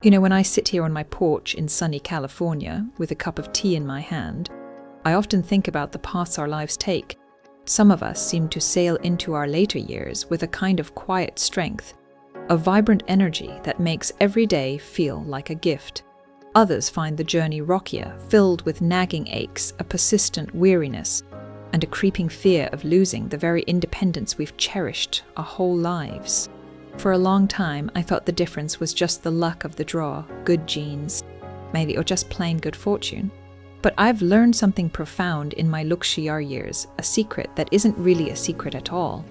When I sit here on my porch in sunny California with a cup of tea in my hand, I often think about the paths our lives take. Some of us seem to sail into our later years with a kind of quiet strength, a vibrant energy that makes every day feel like a gift. Others find the journey rockier, filled with nagging aches, a persistent weariness, and a creeping fear of losing the very independence we've cherished our whole lives. For a long time, I thought the difference was just the luck of the draw, good genes, maybe, or just plain good fortune. But I've learned something profound in my Luxiar years, a secret that isn't really a secret at all.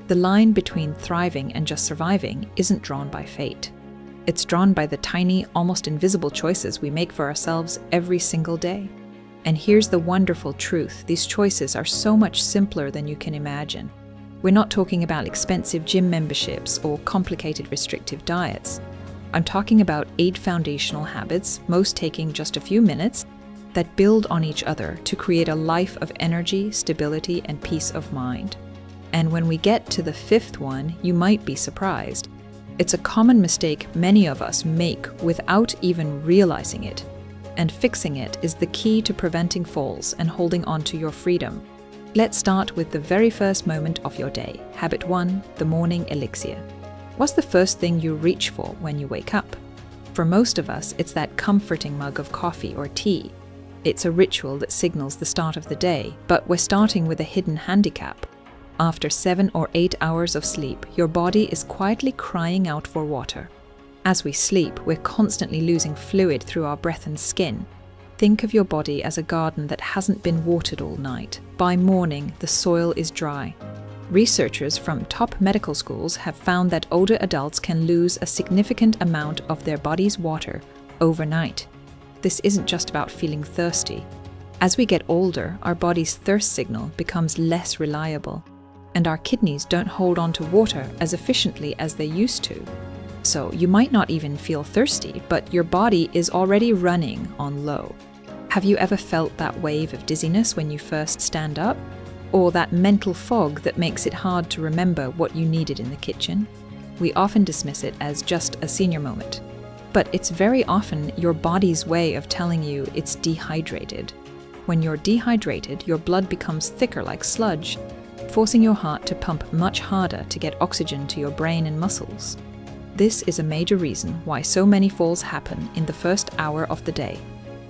The line between thriving and just surviving isn't drawn by fate. It's drawn by the tiny, almost invisible choices we make for ourselves every single day. And here's the wonderful truth: these choices are so much simpler than you can imagine. We're not talking about expensive gym memberships or complicated restrictive diets. I'm talking about 8 foundational habits, most taking just a few minutes, that build on each other to create a life of energy, stability, and peace of mind. And when we get to the 5th one, you might be surprised. It's a common mistake many of us make without even realizing it. And fixing it is the key to preventing falls and holding on to your freedom. Let's start with the very first moment of your day. Habit 1, the morning elixir. What's the first thing you reach for when you wake up? For most of us, it's that comforting mug of coffee or tea. It's a ritual that signals the start of the day, but we're starting with a hidden handicap. After 7 or 8 hours of sleep, your body is quietly crying out for water. As we sleep, we're constantly losing fluid through our breath and skin. Think of your body as a garden that hasn't been watered all night. By morning, the soil is dry. Researchers from top medical schools have found that older adults can lose a significant amount of their body's water overnight. This isn't just about feeling thirsty. As we get older, our body's thirst signal becomes less reliable, and our kidneys don't hold on to water as efficiently as they used to. So you might not even feel thirsty, but your body is already running on low. Have you ever felt that wave of dizziness when you first stand up? Or that mental fog that makes it hard to remember what you needed in the kitchen? We often dismiss it as just a senior moment. But it's very often your body's way of telling you it's dehydrated. When you're dehydrated, your blood becomes thicker like sludge, forcing your heart to pump much harder to get oxygen to your brain and muscles. This is a major reason why so many falls happen in the first hour of the day,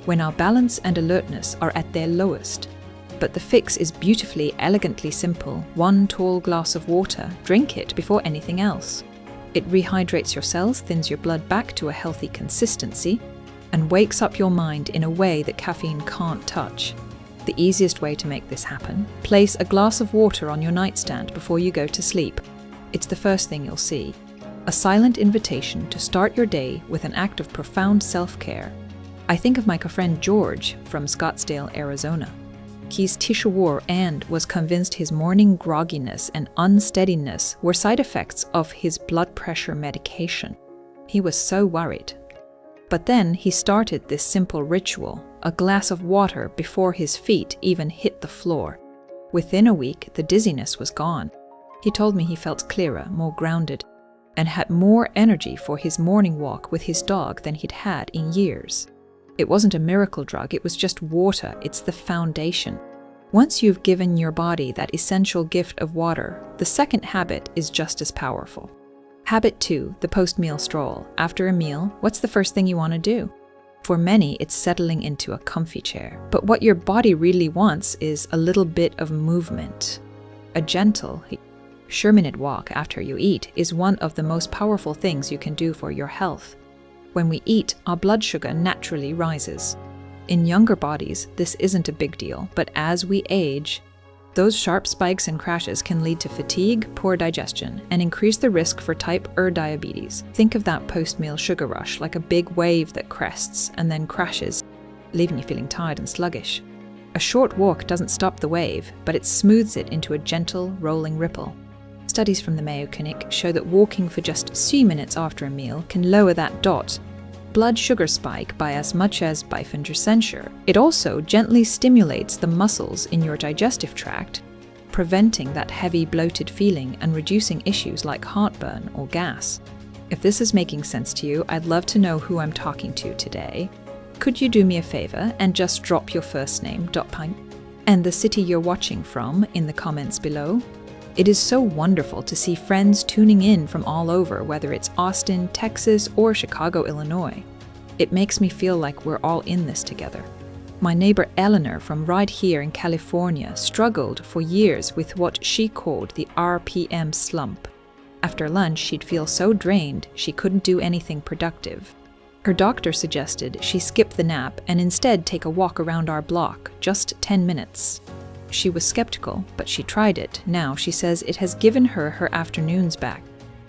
when our balance and alertness are at their lowest. But the fix is beautifully, elegantly simple. 1 tall glass of water, drink it before anything else. It rehydrates your cells, thins your blood back to a healthy consistency, and wakes up your mind in a way that caffeine can't touch. The easiest way to make this happen: place a glass of water on your nightstand before you go to sleep. It's the first thing you'll see. A silent invitation to start your day with an act of profound self-care. I think of my friend George from Scottsdale, Arizona. He's Tishawar and was convinced his morning grogginess and unsteadiness were side effects of his blood pressure medication. He was so worried. But then he started this simple ritual, a glass of water before his feet even hit the floor. Within a week, the dizziness was gone. He told me he felt clearer, more grounded, and had more energy for his morning walk with his dog than he'd had in years. It wasn't a miracle drug, it was just water. It's the foundation. Once you've given your body that essential gift of water, the second habit is just as powerful. Habit 2, the post-meal stroll. After a meal, what's the first thing you want to do? For many, it's settling into a comfy chair. But what your body really wants is a little bit of movement. A gentle, sure-minute walk after you eat is one of the most powerful things you can do for your health. When we eat, our blood sugar naturally rises. In younger bodies, this isn't a big deal, but as we age, those sharp spikes and crashes can lead to fatigue, poor digestion, and increase the risk for type 1 diabetes. Think of that post-meal sugar rush like a big wave that crests and then crashes, leaving you feeling tired and sluggish. A short walk doesn't stop the wave, but it smooths it into a gentle, rolling ripple. Studies from the Mayo Clinic show that walking for just 3 minutes after a meal can lower that blood sugar spike by as much as 5%. It also gently stimulates the muscles in your digestive tract, preventing that heavy bloated feeling and reducing issues like heartburn or gas. If this is making sense to you, I'd love to know who I'm talking to today. Could you do me a favor and just drop your first name, .pint, and the city you're watching from in the comments below? It is so wonderful to see friends tuning in from all over, whether it's Austin, Texas, or Chicago, Illinois. It makes me feel like we're all in this together. My neighbor Eleanor from right here in California struggled for years with what she called the RPM slump. After lunch, she'd feel so drained she couldn't do anything productive. Her doctor suggested she skip the nap and instead take a walk around our block, just 10 minutes. She was skeptical, but she tried it. Now she says it has given her her afternoons back.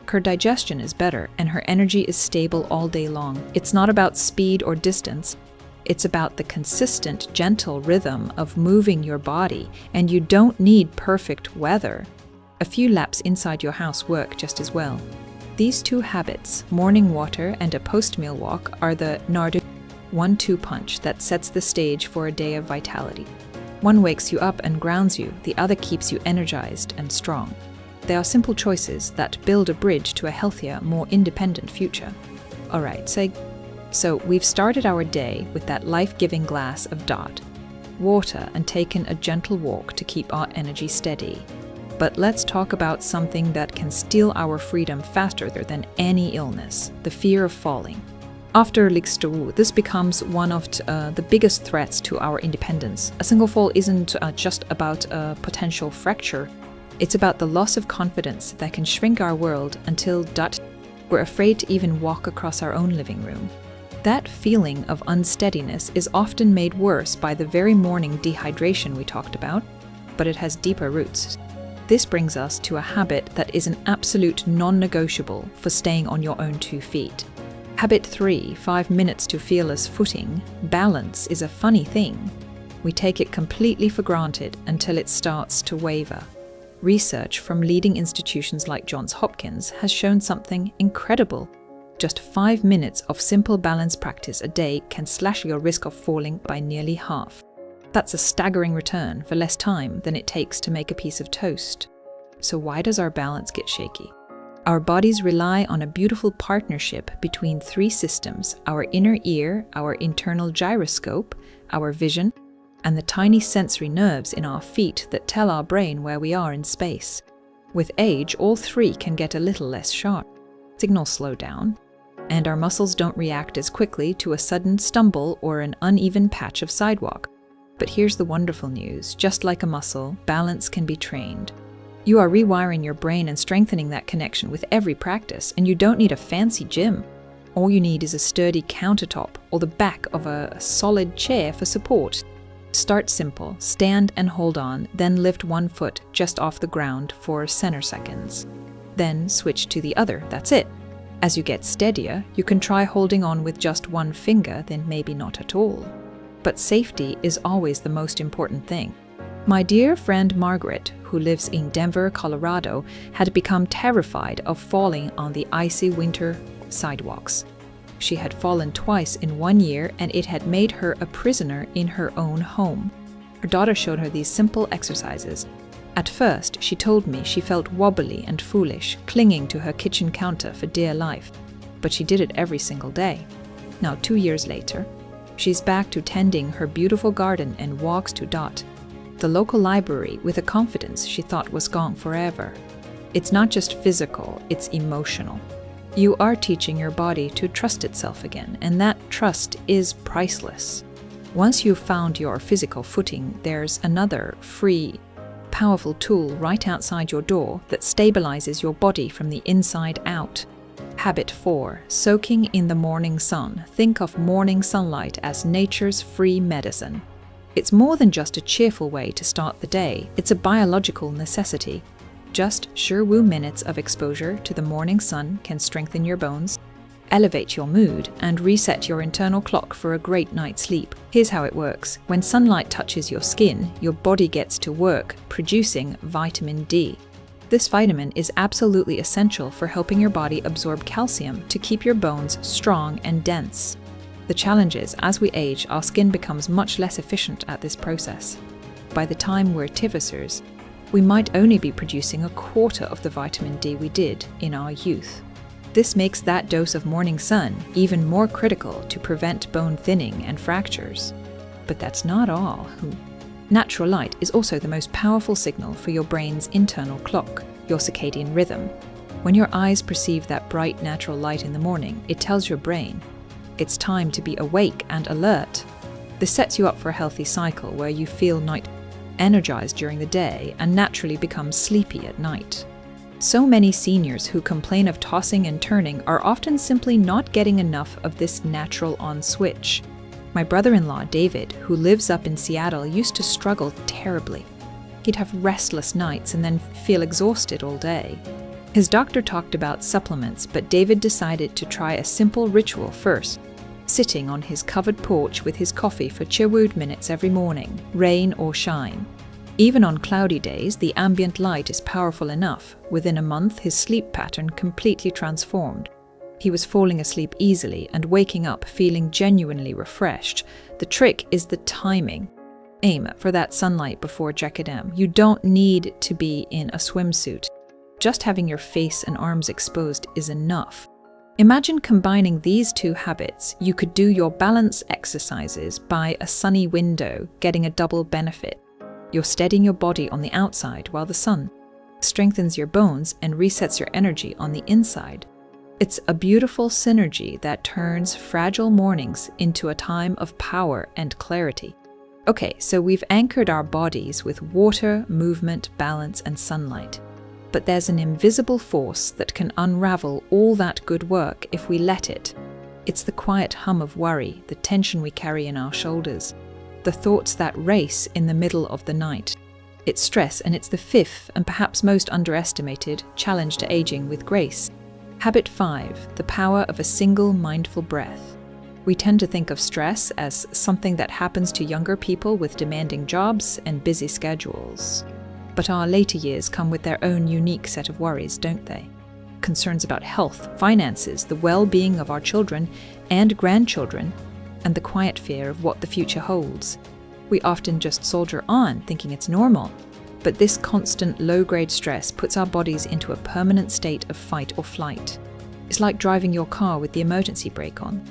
Her digestion is better and her energy is stable all day long. It's not about speed or distance. It's about the consistent, gentle rhythm of moving your body, and you don't need perfect weather. A few laps inside your house work just as well. These two habits, morning water and a post-meal walk, are the Nardu 1-2 punch that sets the stage for a day of vitality. One wakes you up and grounds you, the other keeps you energized and strong. They are simple choices that build a bridge to a healthier, more independent future. Alright, so we've started our day with that life-giving glass of water and taken a gentle walk to keep our energy steady. But let's talk about something that can steal our freedom faster than any illness, the fear of falling. After Liksteru, this becomes one of the biggest threats to our independence. A single fall isn't just about a potential fracture. It's about the loss of confidence that can shrink our world until we're afraid to even walk across our own living room. That feeling of unsteadiness is often made worse by the very morning dehydration we talked about, but it has deeper roots. This brings us to a habit that is an absolute non-negotiable for staying on your own 2 feet. Habit 3, 5 minutes to fearless footing. Balance is a funny thing. We take it completely for granted until it starts to waver. Research from leading institutions like Johns Hopkins has shown something incredible. Just 5 minutes of simple balance practice a day can slash your risk of falling by nearly half. That's a staggering return for less time than it takes to make a piece of toast. So why does our balance get shaky? Our bodies rely on a beautiful partnership between 3 systems: our inner ear, our internal gyroscope, our vision, and the tiny sensory nerves in our feet that tell our brain where we are in space. With age, all 3 can get a little less sharp. Signals slow down, and our muscles don't react as quickly to a sudden stumble or an uneven patch of sidewalk. But here's the wonderful news. Just like a muscle, balance can be trained. You are rewiring your brain and strengthening that connection with every practice, and you don't need a fancy gym. All you need is a sturdy countertop or the back of a solid chair for support. Start simple, stand and hold on, then lift one foot just off the ground for centiseconds. Then switch to the other, that's it. As you get steadier, you can try holding on with just one finger, then maybe not at all. But safety is always the most important thing. My dear friend Margaret, who lives in Denver, Colorado, had become terrified of falling on the icy winter sidewalks. She had fallen twice in 1 year, and it had made her a prisoner in her own home. Her daughter showed her these simple exercises. At first, she told me she felt wobbly and foolish, clinging to her kitchen counter for dear life. But she did it every single day. Now, 2 years later, she's back to tending her beautiful garden and walks to the local library with a confidence she thought was gone forever. It's not just physical, it's emotional. You are teaching your body to trust itself again, and that trust is priceless. Once you've found your physical footing, there's another free, powerful tool right outside your door that stabilizes your body from the inside out. Habit 4. Soaking in the morning sun. Think of morning sunlight as nature's free medicine. It's more than just a cheerful way to start the day, it's a biological necessity. Just shirwu minutes of exposure to the morning sun can strengthen your bones, elevate your mood, and reset your internal clock for a great night's sleep. Here's how it works. When sunlight touches your skin, your body gets to work producing vitamin D. This vitamin is absolutely essential for helping your body absorb calcium to keep your bones strong and dense. The challenge is, as we age, our skin becomes much less efficient at this process. By the time we're tivicers, we might only be producing a quarter of the vitamin D we did in our youth. This makes that dose of morning sun even more critical to prevent bone thinning and fractures. But that's not all. Natural light is also the most powerful signal for your brain's internal clock, your circadian rhythm. When your eyes perceive that bright natural light in the morning, it tells your brain, it's time to be awake and alert. This sets you up for a healthy cycle where you feel energized during the day and naturally become sleepy at night. So many seniors who complain of tossing and turning are often simply not getting enough of this natural on switch. My brother-in-law, David, who lives up in Seattle, used to struggle terribly. He'd have restless nights and then feel exhausted all day. His doctor talked about supplements, but David decided to try a simple ritual first, sitting on his covered porch with his coffee for chillwood minutes every morning, rain or shine. Even on cloudy days, the ambient light is powerful enough. Within a month, his sleep pattern completely transformed. He was falling asleep easily and waking up feeling genuinely refreshed. The trick is the timing. Aim for that sunlight before Jacadam. You don't need to be in a swimsuit. Just having your face and arms exposed is enough. Imagine combining these two habits. You could do your balance exercises by a sunny window, getting a double benefit. You're steadying your body on the outside while the sun strengthens your bones and resets your energy on the inside. It's a beautiful synergy that turns fragile mornings into a time of power and clarity. Okay, so we've anchored our bodies with water, movement, balance, and sunlight. But there's an invisible force that can unravel all that good work if we let it. It's the quiet hum of worry, the tension we carry in our shoulders, the thoughts that race in the middle of the night. It's stress, and it's the fifth and perhaps most underestimated challenge to aging with grace. Habit 5, the power of a single mindful breath. We tend to think of stress as something that happens to younger people with demanding jobs and busy schedules. But our later years come with their own unique set of worries, don't they? Concerns about health, finances, the well-being of our children and grandchildren, and the quiet fear of what the future holds. We often just soldier on, thinking it's normal. But this constant low-grade stress puts our bodies into a permanent state of fight or flight. It's like driving your car with the emergency brake on.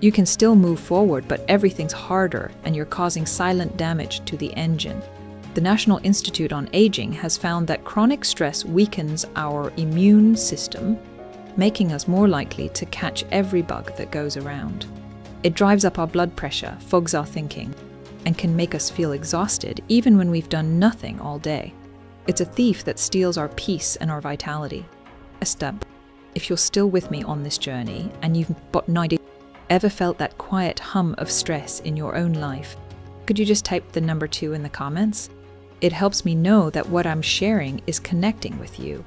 You can still move forward, but everything's harder and you're causing silent damage to the engine. The National Institute on Aging has found that chronic stress weakens our immune system, making us more likely to catch every bug that goes around. It drives up our blood pressure, fogs our thinking, and can make us feel exhausted even when we've done nothing all day. It's a thief that steals our peace and our vitality. A step. If you're still with me on this journey and you've ever felt that quiet hum of stress in your own life, could you just type the number 2 in the comments? It helps me know that what I'm sharing is connecting with you.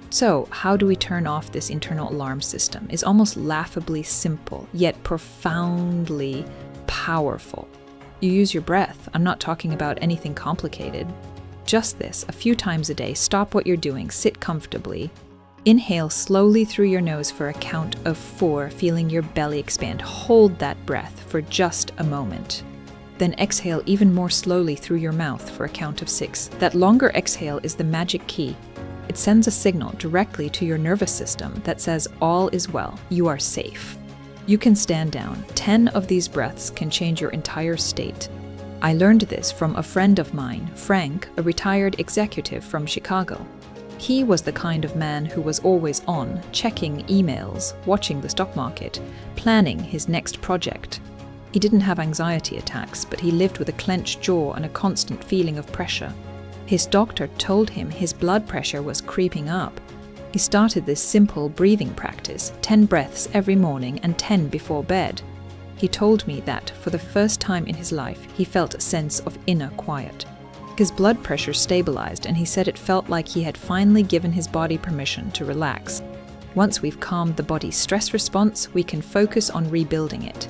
So, how do we turn off this internal alarm system? It's almost laughably simple, yet profoundly powerful. You use your breath. I'm not talking about anything complicated. Just this, a few times a day. Stop what you're doing, sit comfortably. Inhale slowly through your nose for a count of 4, feeling your belly expand. Hold that breath for just a moment. Then exhale even more slowly through your mouth for a count of 6. That longer exhale is the magic key. It sends a signal directly to your nervous system that says all is well, you are safe. You can stand down. 10 of these breaths can change your entire state. I learned this from a friend of mine, Frank, a retired executive from Chicago. He was the kind of man who was always on, checking emails, watching the stock market, planning his next project. He didn't have anxiety attacks, but he lived with a clenched jaw and a constant feeling of pressure. His doctor told him his blood pressure was creeping up. He started this simple breathing practice, 10 breaths every morning and 10 before bed. He told me that for the first time in his life, he felt a sense of inner quiet. His blood pressure stabilized, and he said it felt like he had finally given his body permission to relax. Once we've calmed the body's stress response, we can focus on rebuilding it.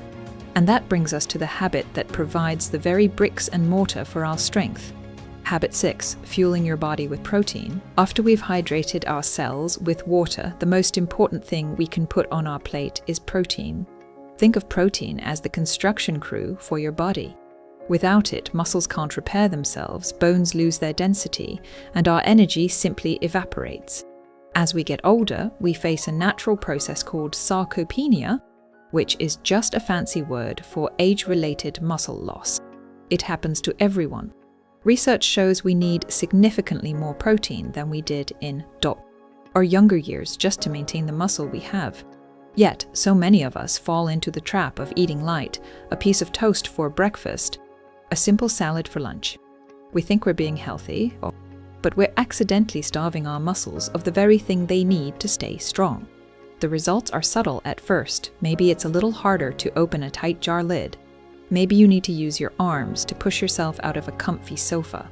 And that brings us to the habit that provides the very bricks and mortar for our strength. Habit 6, fueling your body with protein. After we've hydrated our cells with water, the most important thing we can put on our plate is protein. Think of protein as the construction crew for your body. Without it, muscles can't repair themselves, bones lose their density, and our energy simply evaporates. As we get older, we face a natural process called sarcopenia, which is just a fancy word for age-related muscle loss. It happens to everyone. Research shows we need significantly more protein than we did in our younger years just to maintain the muscle we have. Yet, so many of us fall into the trap of eating light, a piece of toast for breakfast, a simple salad for lunch. We think we're being healthy, but we're accidentally starving our muscles of the very thing they need to stay strong. The results are subtle at first. Maybe it's a little harder to open a tight jar lid. Maybe you need to use your arms to push yourself out of a comfy sofa.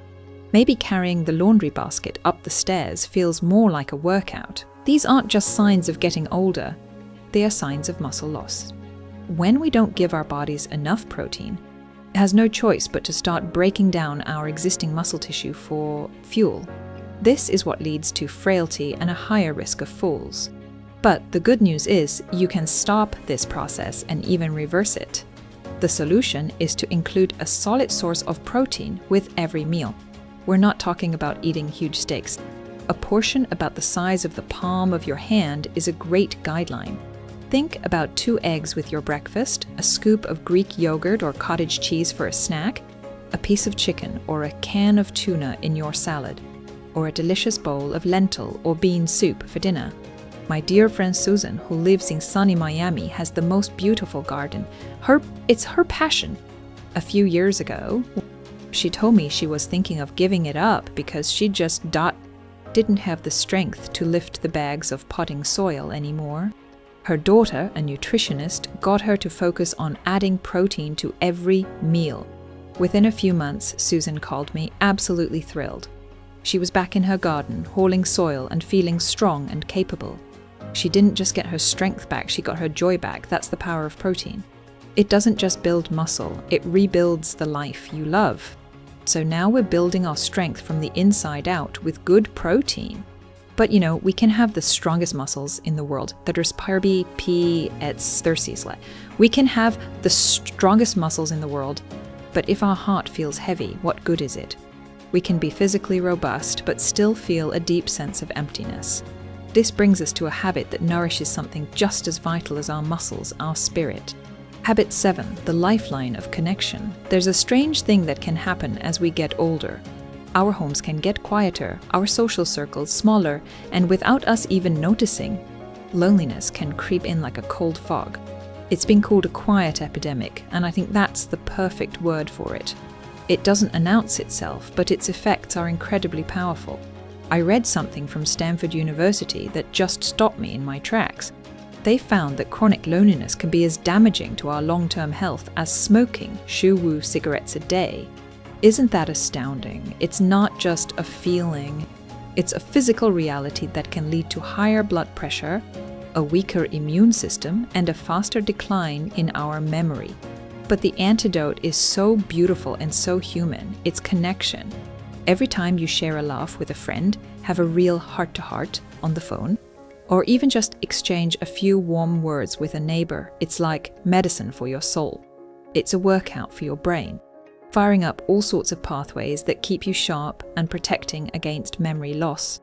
Maybe carrying the laundry basket up the stairs feels more like a workout. These aren't just signs of getting older, they are signs of muscle loss. When we don't give our bodies enough protein, it has no choice but to start breaking down our existing muscle tissue for fuel. This is what leads to frailty and a higher risk of falls. But the good news is you can stop this process and even reverse it. The solution is to include a solid source of protein with every meal. We're not talking about eating huge steaks. A portion about the size of the palm of your hand is a great guideline. Think about 2 eggs with your breakfast, a scoop of Greek yogurt or cottage cheese for a snack, a piece of chicken or a can of tuna in your salad, or a delicious bowl of lentil or bean soup for dinner. My dear friend Susan, who lives in sunny Miami, has the most beautiful garden. It's her passion. A few years ago, she told me she was thinking of giving it up because she just didn't have the strength to lift the bags of potting soil anymore. Her daughter, a nutritionist, got her to focus on adding protein to every meal. Within a few months, Susan called me absolutely thrilled. She was back in her garden, hauling soil and feeling strong and capable. She didn't just get her strength back, she got her joy back. That's the power of protein. It doesn't just build muscle, it rebuilds the life you love. So now we're building our strength from the inside out with good protein. But we can have the strongest muscles in the world. We can have the strongest muscles in the world, but if our heart feels heavy, what good is it? We can be physically robust, but still feel a deep sense of emptiness. This brings us to a habit that nourishes something just as vital as our muscles, our spirit. Habit 7, the lifeline of connection. There's a strange thing that can happen as we get older. Our homes can get quieter, our social circles smaller, and without us even noticing, loneliness can creep in like a cold fog. It's been called a quiet epidemic, and I think that's the perfect word for it. It doesn't announce itself, but its effects are incredibly powerful. I read something from Stanford University that just stopped me in my tracks. They found that chronic loneliness can be as damaging to our long-term health as smoking shoo-woo cigarettes a day. Isn't that astounding? It's not just a feeling. It's a physical reality that can lead to higher blood pressure, a weaker immune system, and a faster decline in our memory. But the antidote is so beautiful and so human. It's connection. Every time you share a laugh with a friend, have a real heart-to-heart on the phone, or even just exchange a few warm words with a neighbor, it's like medicine for your soul. It's a workout for your brain, firing up all sorts of pathways that keep you sharp and protecting against memory loss.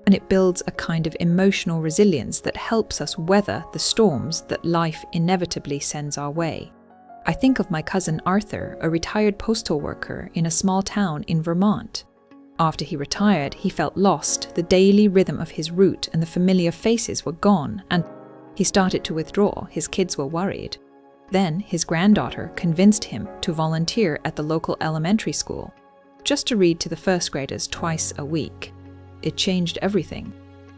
And it builds a kind of emotional resilience that helps us weather the storms that life inevitably sends our way. I think of my cousin Arthur, a retired postal worker in a small town in Vermont. After he retired, he felt lost. The daily rhythm of his route and the familiar faces were gone, and he started to withdraw. His kids were worried. Then his granddaughter convinced him to volunteer at the local elementary school, just to read to the first graders twice a week. It changed everything.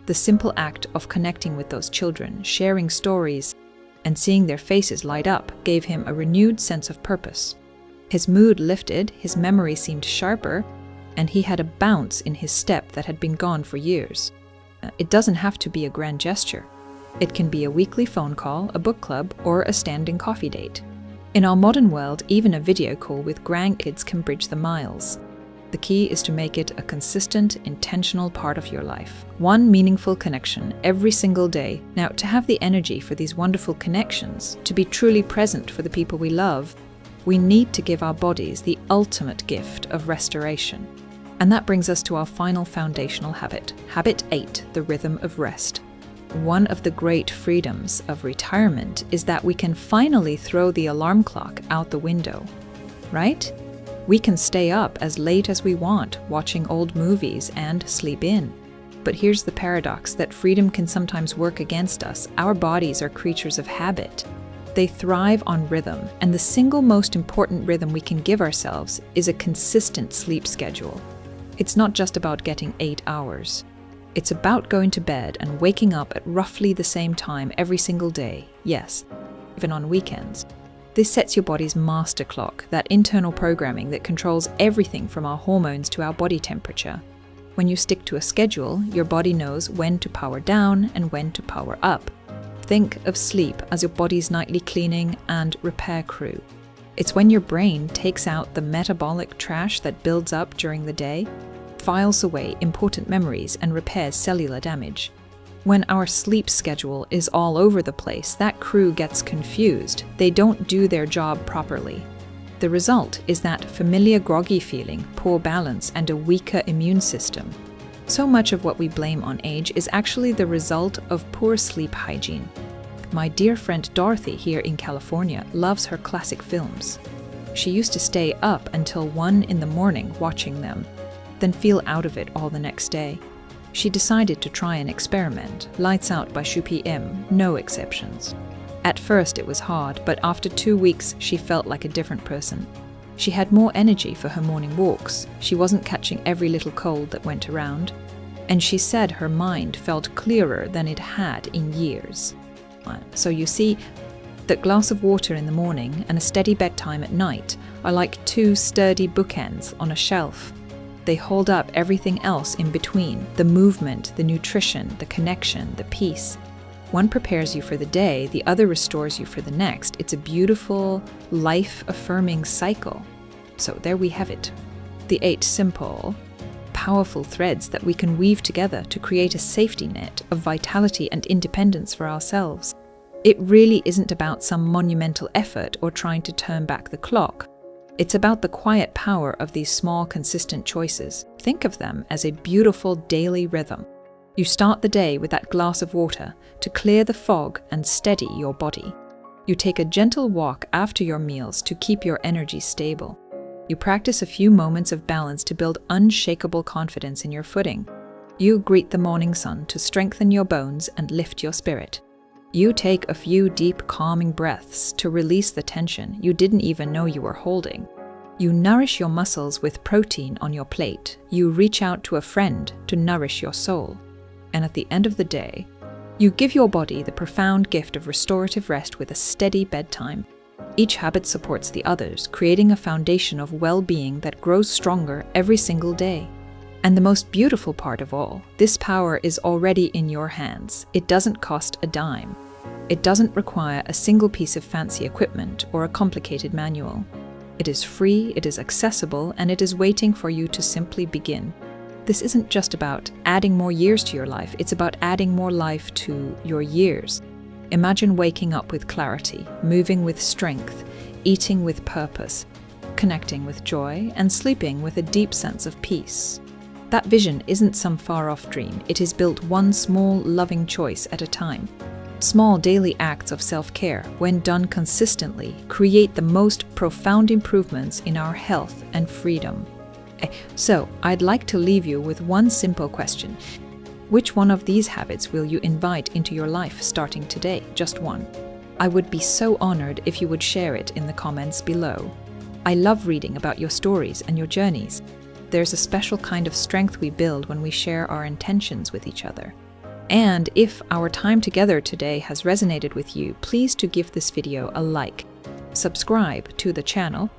The simple act of connecting with those children, sharing stories, and seeing their faces light up gave him a renewed sense of purpose. His mood lifted, his memory seemed sharper, and he had a bounce in his step that had been gone for years. It doesn't have to be a grand gesture. It can be a weekly phone call, a book club, or a standing coffee date. In our modern world, even a video call with grandkids can bridge the miles. The key is to make it a consistent, intentional part of your life. One meaningful connection every single day. Now, to have the energy for these wonderful connections, to be truly present for the people we love, we need to give our bodies the ultimate gift of restoration. And that brings us to our final foundational habit. Habit 8, the rhythm of rest. One of the great freedoms of retirement is that we can finally throw the alarm clock out the window, right? We can stay up as late as we want, watching old movies and sleep in. But here's the paradox that freedom can sometimes work against us. Our bodies are creatures of habit. They thrive on rhythm, and the single most important rhythm we can give ourselves is a consistent sleep schedule. It's not just about getting 8 hours. It's about going to bed and waking up at roughly the same time every single day, yes, even on weekends. This sets your body's master clock, that internal programming that controls everything from our hormones to our body temperature. When you stick to a schedule, your body knows when to power down and when to power up. Think of sleep as your body's nightly cleaning and repair crew. It's when your brain takes out the metabolic trash that builds up during the day, files away important memories, and repairs cellular damage. When our sleep schedule is all over the place, that crew gets confused. They don't do their job properly. The result is that familiar groggy feeling, poor balance, and a weaker immune system. So much of what we blame on age is actually the result of poor sleep hygiene. My dear friend Dorothy here in California loves her classic films. She used to stay up until 1 in the morning watching them, then feel out of it all the next day. She decided to try an experiment. Lights out by 2 p.m., no exceptions. At first it was hard, but after 2 weeks she felt like a different person. She had more energy for her morning walks. She wasn't catching every little cold that went around. And she said her mind felt clearer than it had in years. So you see, that glass of water in the morning and a steady bedtime at night are like 2 sturdy bookends on a shelf. They hold up everything else in between: the movement, the nutrition, the connection, the peace. One prepares you for the day, the other restores you for the next. It's a beautiful, life-affirming cycle. So there we have it. The 8 simple, powerful threads that we can weave together to create a safety net of vitality and independence for ourselves. It really isn't about some monumental effort or trying to turn back the clock. It's about the quiet power of these small, consistent choices. Think of them as a beautiful daily rhythm. You start the day with that glass of water to clear the fog and steady your body. You take a gentle walk after your meals to keep your energy stable. You practice a few moments of balance to build unshakable confidence in your footing. You greet the morning sun to strengthen your bones and lift your spirit. You take a few deep, calming breaths to release the tension you didn't even know you were holding. You nourish your muscles with protein on your plate. You reach out to a friend to nourish your soul. And at the end of the day, you give your body the profound gift of restorative rest with a steady bedtime. Each habit supports the others, creating a foundation of well-being that grows stronger every single day. And the most beautiful part of all, this power is already in your hands. It doesn't cost a dime. It doesn't require a single piece of fancy equipment or a complicated manual. It is free, it is accessible, and it is waiting for you to simply begin. This isn't just about adding more years to your life, it's about adding more life to your years. Imagine waking up with clarity, moving with strength, eating with purpose, connecting with joy, and sleeping with a deep sense of peace. That vision isn't some far-off dream. It is built one small, loving choice at a time. Small daily acts of self-care, when done consistently, create the most profound improvements in our health and freedom. So, I'd like to leave you with one simple question. Which one of these habits will you invite into your life starting today? Just one. I would be so honored if you would share it in the comments below. I love reading about your stories and your journeys. There's a special kind of strength we build when we share our intentions with each other. And if our time together today has resonated with you, please to give this video a like, subscribe to the channel,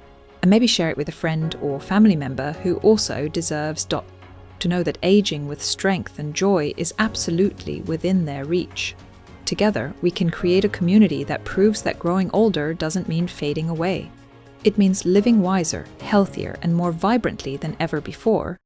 and maybe share it with a friend or family member who also deserves to know that aging with strength and joy is absolutely within their reach. Together, we can create a community that proves that growing older doesn't mean fading away. It means living wiser, healthier, and more vibrantly than ever before,